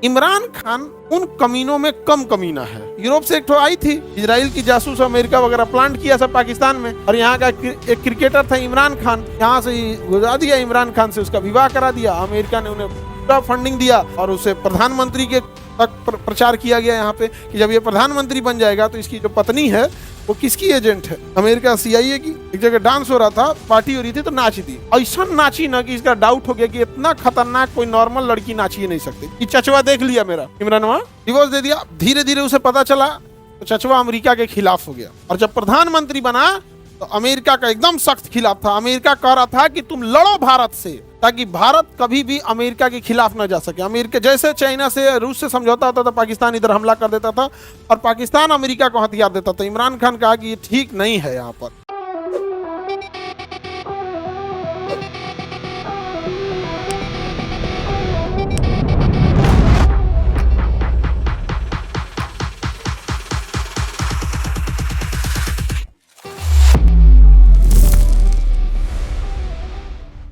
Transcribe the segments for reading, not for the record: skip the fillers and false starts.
इमरान खान उन कमीनों में कम कमीना है। यूरोप से एक आई थी इजराइल की जासूस, अमेरिका वगैरह प्लांट किया सब पाकिस्तान में, और यहाँ का एक क्रिकेटर था इमरान खान, यहाँ से ही गुजरा दिया। इमरान खान से उसका विवाह करा दिया, अमेरिका ने उन्हें पूरा फंडिंग दिया और उसे प्रधानमंत्री के तक प्रचार किया गया यहाँ पे कि जब ये प्रधानमंत्री बन जाएगा तो इसकी जो पत्नी है वो किसकी एजेंट है, अमेरिका CIA की। एक जगह डांस हो रहा था, पार्टी हो रही थी, तो नाच दी, ऐसा नाची ना कि इसका डाउट हो गया कि इतना खतरनाक कोई नॉर्मल लड़की नाची ही नहीं सकती। कि चचवा देख लिया मेरा, इमरानवा डिवोर्स दे दिया। धीरे धीरे उसे पता चला तो चचवा अमेरिका के खिलाफ हो गया, और जब प्रधानमंत्री बना तो अमेरिका का एकदम सख्त खिलाफ था। अमेरिका कह रहा था कि तुम लड़ो भारत से, ताकि भारत कभी भी अमेरिका के खिलाफ न जा सके। अमेरिका जैसे चाइना से, रूस से समझौता होता था, पाकिस्तान इधर हमला कर देता था और पाकिस्तान अमेरिका को हथियार देता था। इमरान खान कहा कि ये ठीक नहीं है यहाँ पर।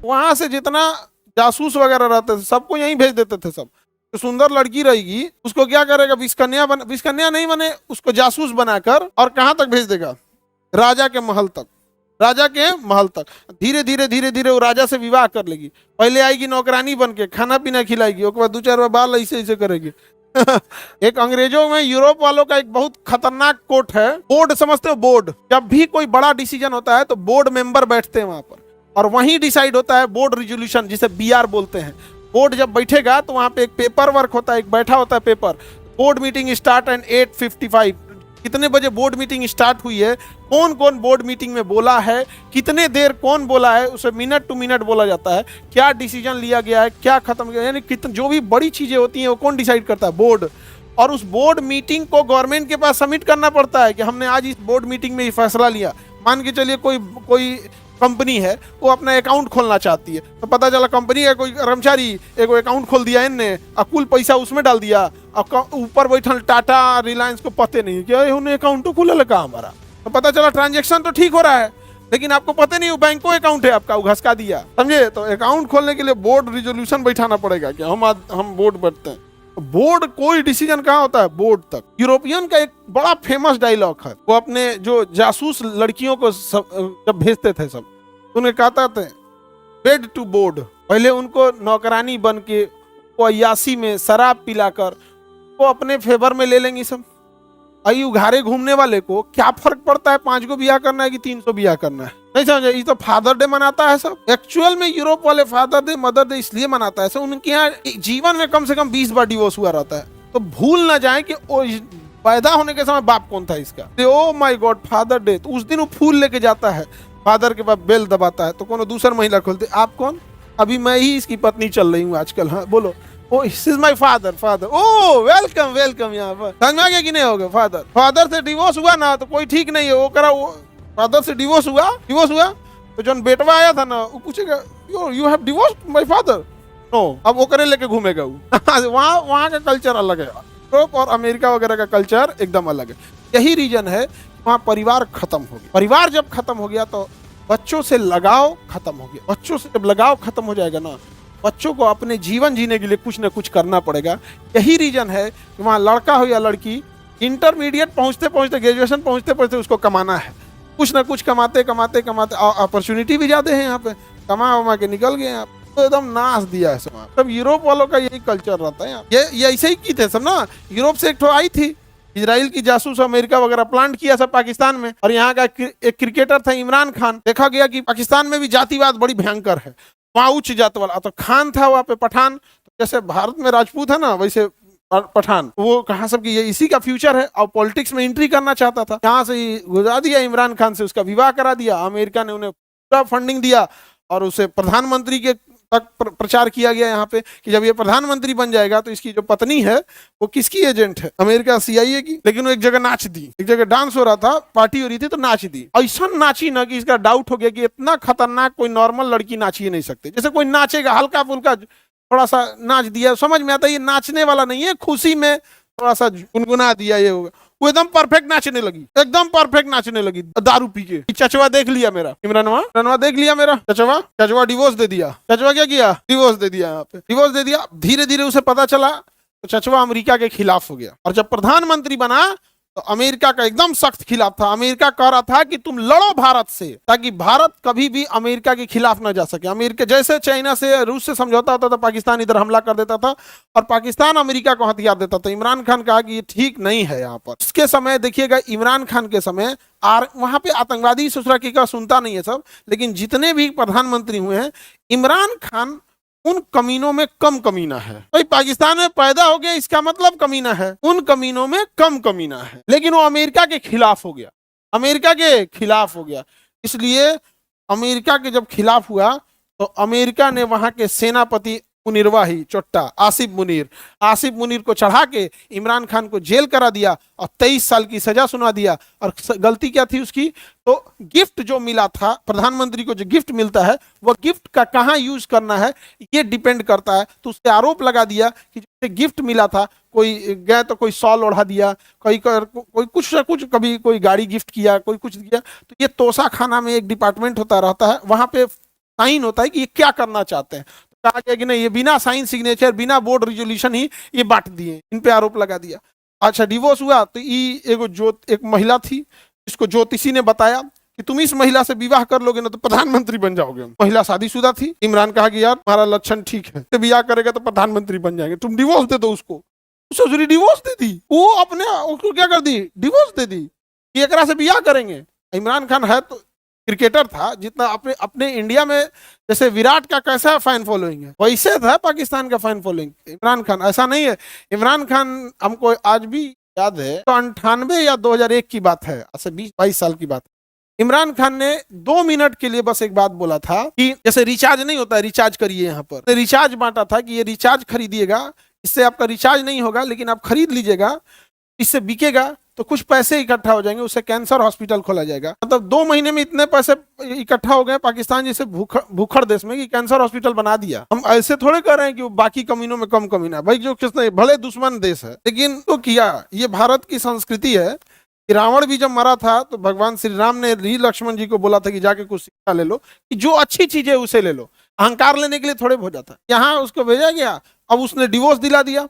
वहां से जितना जासूस वगैरह रहते थे सबको यहीं भेज देते थे। सब जो सुंदर लड़की रहेगी उसको क्या करेगा, विषकन्या नहीं बने, उसको जासूस बनाकर और कहां तक भेज देगा, राजा के महल तक। राजा के महल तक धीरे धीरे धीरे धीरे वो राजा से विवाह कर लेगी। पहले आएगी नौकरानी बन के, खाना पीना खिलाएगी, उसके बाद 2-4 बाल ऐसे ऐसे करेगी। एक अंग्रेजों में यूरोप वालों का एक बहुत खतरनाक कोट है, बोर्ड समझते हो, बोर्ड। जब भी कोई बड़ा डिसीजन होता है तो बोर्ड मेंबर बैठते हैं वहां पर, और वहीं डिसाइड होता है बोर्ड रिजोल्यूशन, जिसे BR बोलते हैं। बोर्ड जब बैठेगा तो वहां पे एक पेपर वर्क होता है, एक बैठा होता है paper. Board meeting start and 8:55, कितने बजे बोर्ड मीटिंग स्टार्ट हुई है, कौन कौन बोर्ड मीटिंग में बोला है, कितने देर कौन बोला है, उसे मिनट टू मिनट बोला जाता है। क्या डिसीजन लिया गया है, क्या खत्म किया, यानी कितने जो भी बड़ी चीजें होती हैं वो कौन डिसाइड करता है, बोर्ड। और उस बोर्ड मीटिंग को गवर्नमेंट के पास सबमिट करना पड़ता है कि हमने आज इस बोर्ड मीटिंग में ये फैसला लिया। मान के चलिए कोई कंपनी है, वो अपना अकाउंट खोलना चाहती है, तो पता चला कंपनी का कोई कर्मचारी एक अकाउंट खोल दिया इनने, और कुल पैसा उसमें डाल दिया, और ऊपर बैठल टाटा रिलायंस को पते नहीं कि उन्हें अकाउंट तो खुला लगा हमारा। तो पता चला ट्रांजेक्शन तो ठीक हो रहा है, लेकिन आपको पता नहीं वो बैंको अकाउंट है आपका, वो घसका दिया, समझे। तो अकाउंट खोलने के लिए बोर्ड रिजोल्यूशन बैठाना पड़ेगा कि हम बोर्ड बैठते हैं। बोर्ड कोई डिसीजन कहाँ होता है, बोर्ड तक। यूरोपियन का एक बड़ा फेमस डायलॉग है, वो अपने जो जासूस लड़कियों को जब भेजते थे सब, उन्हें कहता थे बेड टू बोर्ड। पहले उनको नौकरानी बन के वो अय्यासी में शराब पिलाकर वो अपने फेवर में ले लेंगी सब। आई उघारे घूमने वाले को क्या फर्क पड़ता है 5 को बियाह करना है कि 300 बियाह करना है, नहीं समझे। ये तो फादर डे मनाता है सब। एक्चुअल में यूरोप वाले फादर डे मदर डे इसलिए मनाता है सब, उनके यहाँ जीवन में कम से कम 20 बार डिवोर्स हुआ रहता है। तो भूल ना जाए कि पैदा होने के समय बाप कौन था इसका। Oh my God, father day, तो उस दिन वो फूल लेके जाता है, फादर के पास बेल दबाता है, तो कोनो दूसर महिला खोलती, आप कौन, अभी मैं ही इसकी पत्नी चल रही हूँ आजकल, हाँ बोलो, oh this is my father, oh welcome यहाँ पर। समझ में आ गया कि नहीं होगा। फादर से डिवोर्स हुआ ना तो कोई ठीक नहीं है, वो करा वो फादर से डिवोर्स हुआ तो जो बेटवा आया था ना वो पूछेगा you have divorced my father, no, अब वो करे लेके घूमेगा वो। वहाँ का कल्चर अलग है, यूरोप और अमेरिका वगैरह का कल्चर एकदम अलग है। यही रीजन है वहाँ परिवार खत्म हो गया। परिवार जब खत्म हो गया तो बच्चों से लगाव खत्म हो गया। बच्चों से जब लगाव खत्म हो जाएगा ना, बच्चों को अपने जीवन जीने के लिए कुछ ना कुछ करना पड़ेगा। यही रीजन है कि वहाँ लड़का हो या लड़की, इंटरमीडिएट पहुँचते पहुँचते, ग्रेजुएशन पहुँचते पहुँचते उसको कमाना है। कुछ ना कुछ कमाते अपॉर्चुनिटी भी ज्यादा है यहाँ पे, कमा के निकल गए आप, तो एकदम नाश दिया है सब। तब यूरोप वालों का यही कल्चर रहता है। ये ऐसे ही की थे सब ना। यूरोप से एक आई थी इजराइल की जासूस, अमेरिका वगैरह प्लांट किया सब पाकिस्तान में, और यहाँ का एक क्रिकेटर था इमरान खान। देखा गया कि पाकिस्तान में भी जातिवाद बड़ी भयंकर है, वहाँ उच्च जात वाला तो खान था, वहाँ पे पठान, जैसे भारत में राजपूत है ना वैसे पठान। वो कहा सब कि ये इसी का फ्यूचर है, और पॉलिटिक्स में एंट्री करना चाहता था। यहाँ से ही गुजरा दिया इमरान खान से, उसका विवाह करा दिया, अमेरिका ने उन्हें पूरा फंडिंग दिया और उसे प्रधानमंत्री के तक प्रचार किया गया यहाँ पे कि जब ये प्रधानमंत्री बन जाएगा तो इसकी जो पत्नी है वो किसकी एजेंट है, अमेरिका CIA की। लेकिन वो एक जगह नाच दी, एक जगह डांस हो रहा था, पार्टी हो रही थी, तो नाच दी। ऐसा नाची ना कि इसका डाउट हो गया कि इतना खतरनाक कोई नॉर्मल लड़की नाच ही नहीं सकती। जैसे कोई नाचेगा हल्का फुल्का थोड़ा सा नाच दिया, समझ में आता है ये नाचने वाला नहीं है, खुशी में थोड़ा सा गुनगुना दिया, ये होगा। वो एकदम परफेक्ट नाचने लगी, एकदम परफेक्ट नाचने लगी दारू पी के। चचवा देख लिया मेरा, इमरानवा देख लिया मेरा। चचवा डिवोर्स दे दिया। चचवा क्या किया, डिवोर्स दे दिया। यहाँ पे डिवोर्स दे दिया। धीरे धीरे उसे पता चला तो चचवा अमेरिका के खिलाफ हो गया, और जब प्रधानमंत्री बना तो अमेरिका का एकदम सख्त खिलाफ था। अमेरिका कह रहा था कि तुम लड़ो भारत से, ताकि भारत कभी भी अमेरिका के खिलाफ न जा सके। अमेरिका जैसे चाइना से, रूस से समझौता होता था, पाकिस्तान इधर हमला कर देता था और पाकिस्तान अमेरिका को हथियार देता था। इमरान खान कहा कि ये ठीक नहीं है। यहाँ पर इसके समय देखिएगा, इमरान खान के समय वहां पे आतंकवादी ससुरा की का सुनता नहीं है सब, लेकिन जितने भी प्रधानमंत्री हुए हैं, इमरान खान उन कमीनों में कम कमीना है। भाई पाकिस्तान में पैदा हो गया इसका मतलब कमीना है, उन कमीनों में कम कमीना है। लेकिन वो अमेरिका के खिलाफ हो गया, अमेरिका के खिलाफ हो गया। इसलिए अमेरिका के जब खिलाफ हुआ तो अमेरिका ने वहां के सेनापति मुनीरवाही चोट्टा आसिफ मुनीर को चढ़ा के इमरान खान को जेल करा दिया और 23 साल की सजा सुना दिया। और गलती क्या थी उसकी? तो गिफ्ट जो मिला था, प्रधानमंत्री को जो गिफ्ट मिलता है, वह गिफ्ट का कहाँ यूज करना है ये डिपेंड करता है। तो उससे आरोप लगा दिया कि जो गिफ्ट मिला था, कोई गए तो कोई शॉल ओढ़ा दिया, कोई कुछ ना कुछ, कभी कोई गाड़ी गिफ्ट किया, कोई कुछ दिया। तो ये तोशा खाना में एक डिपार्टमेंट होता रहता है, वहां पे साइन होता है कि ये क्या करना चाहते हैं। कहा गया कि नहीं, ये बिना साइन सिग्नेचर, बिना बोर्ड रिजोल्यूशन ही ये बांट दिए, इन पे आरोप लगा दिया। अच्छा, डिवोर्स हुआ तो एक महिला थी, इसको ज्योतिषी ने बताया कि तुम इस महिला से विवाह कर लोगे ना तो प्रधानमंत्री बन जाओगे। महिला शादीशुदा थी। इमरान कहा कि यार तुम्हारा लक्षण ठीक है, तो विवाह करेगा तो प्रधानमंत्री बन जाएंगे, तुम डिवोर्स दे दो उसको। उसको डिवोर्स दे दी, वो अपने उसको क्या कर दी, डिवोर्स दे दी कि एकरा से विवाह करेंगे। इमरान खान है तो क्रिकेटर था, जितना अपने इंडिया में जैसे विराट का कैसा फैन फॉलोइंग है, वैसे था पाकिस्तान का फैन फॉलोइंग इमरान खान। ऐसा नहीं है, इमरान खान हमको आज भी याद है, तो 98 या 2001 की बात है, ऐसे 20-22 साल की बात। इमरान खान ने 2 मिनट के लिए बस एक बात बोला था कि जैसे रिचार्ज नहीं होता है, रिचार्ज करिए। यहाँ पर रिचार्ज बांटा था कि ये रिचार्ज खरीदिएगा, इससे आपका रिचार्ज नहीं होगा, लेकिन आप खरीद लीजिएगा, इससे बिकेगा तो कुछ पैसे इकट्ठा हो जाएंगे, उससे कैंसर हॉस्पिटल खोला जाएगा। मतलब 2 महीने में इतने पैसे इकट्ठा हो गए पाकिस्तान जैसे भूखड़ देश में कि कैंसर हॉस्पिटल बना दिया। हम ऐसे थोड़े कर रहे हैं कि वो बाकी कमीनों में कम कमीना, भाई जो किसने भले दुश्मन देश है लेकिन तो किया। ये भारत की संस्कृति है कि रावण भी जब मरा था तो भगवान श्री राम ने लक्ष्मण जी को बोला था कि जाके कुछ शिक्षा ले लो, कि जो अच्छी चीज है उसे ले लो, अहंकार लेने के लिए थोड़े हो जाता। यहाँ उसको भेजा गया, अब उसने डिवोर्स दिला दिया।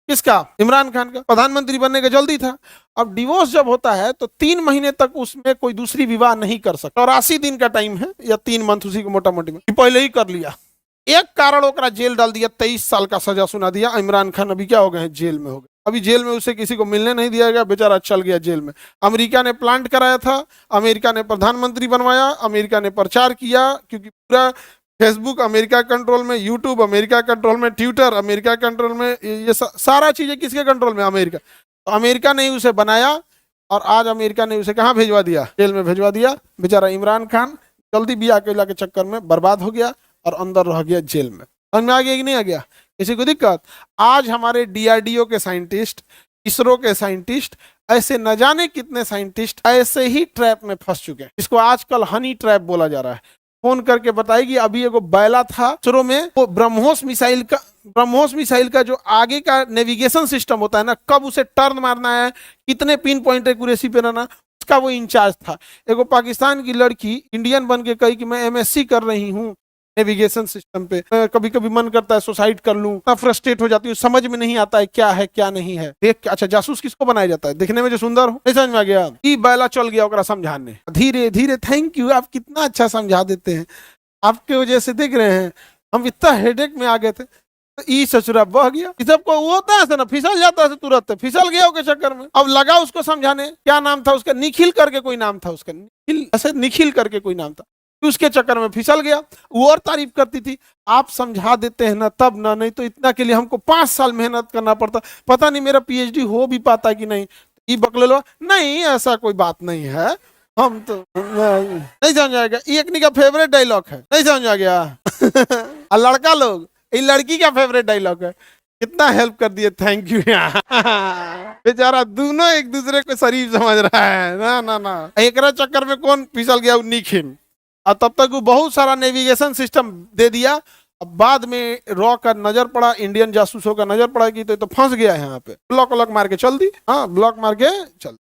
किसका? इमरान खान का। प्रधानमंत्री बनने का जल्दी था। अब डिवोर्स जब होता है तो 3 महीने तक उसमें कोई दूसरी विवाह नहीं कर सकता, 84 दिन का टाइम है या 3 मंथ, उसी को मोटा मोटी में पहले ही कर लिया। एक कारण ओकरा जेल डाल दिया, 23 साल का सजा सुना दिया। इमरान खान अभी क्या हो गए हैं, जेल में हो गए। अभी जेल में उसे किसी को मिलने नहीं दिया गया, बेचारा चल गया जेल में। अमेरिका ने प्लांट कराया था, अमेरिका ने प्रधानमंत्री बनवाया, अमेरिका ने प्रचार किया, क्योंकि पूरा फेसबुक अमेरिका कंट्रोल में, यूट्यूब अमेरिका कंट्रोल में, ट्विटर अमेरिका कंट्रोल में, ये सारा चीजें किसके कंट्रोल में? अमेरिका। तो अमेरिका ने उसे बनाया और आज अमेरिका ने उसे कहाँ भेजवा दिया? जेल में भेजवा दिया। बेचारा इमरान खान जल्दी ब्याह के के चक्कर में बर्बाद हो गया और अंदर रह गया जेल में। समझ में आ गया कि नहीं आ गया? किसी को दिक्कत? आज हमारे DRDO के साइंटिस्ट, इसरो के साइंटिस्ट, ऐसे न जाने कितने साइंटिस्ट ऐसे ही ट्रैप में फंस चुके हैं, इसको आजकल हनी ट्रैप बोला जा रहा है। फोन करके बताएगी, अभी एगो बैला था इसरो में, वो ब्रह्मोस मिसाइल का जो आगे का नेविगेशन सिस्टम होता है ना, कब उसे टर्न मारना है, कितने पिन पॉइंट एक्यूरेसी पे रहना, उसका वो इंचार्ज था। एगो पाकिस्तान की लड़की इंडियन बन के कही कि मैं MSc कर रही हूँ नेविगेशन सिस्टम पे, कभी कभी मन करता है सुसाइड कर लूं, फ्रस्ट्रेट हो जाती हूँ, समझ में नहीं आता है क्या है क्या नहीं है। देख, अच्छा जासूस किसको बनाया जाता है? देखने में जो सुंदर हो। नहीं समझ में आ गया? ई बैला चल गया ओकरा समझाने, धीरे धीरे। थैंक यू, आप कितना अच्छा समझा देते हैं, आपके वजह से देख रहे हैं हम इतना हेडेक में आ गए थे। तो ई ससुरा बह गया। सबको वो होता है ना, फिसल जाता है तुरंत, फिसल गया उसके चक्कर में। अब लगा उसको समझाने, क्या नाम था उसका? निखिल करके कोई नाम था उसका, निखिल करके कोई नाम था। उसके चक्कर में फिसल गया। वो और तारीफ करती थी, आप समझा देते हैं ना तब ना, नहीं तो इतना के लिए हमको 5 साल मेहनत करना पड़ता, पता नहीं मेरा PhD हो भी पाता कि नहीं। ये बकले लो, नहीं ऐसा कोई बात नहीं है, हम तो नहीं समझ आएगा। ये एक का फेवरेट डायलॉग है, नहीं समझ आ गया? लड़का लोग, ये लड़की का फेवरेट डायलॉग है। कितना हेल्प कर दिए, थैंक यू। बेचारा दोनों एक दूसरे को शरीफ समझ रहा है ना। ना ना, एक चक्कर में कौन फिसल गया? निखिल। और तब तक वो बहुत सारा नेविगेशन सिस्टम दे दिया। अब बाद में रॉ का नजर पड़ा, इंडियन जासूसों का नजर पड़ा कि तो फंस गया है यहाँ पे, ब्लॉक मार के चल दी। हाँ, ब्लॉक मार के चल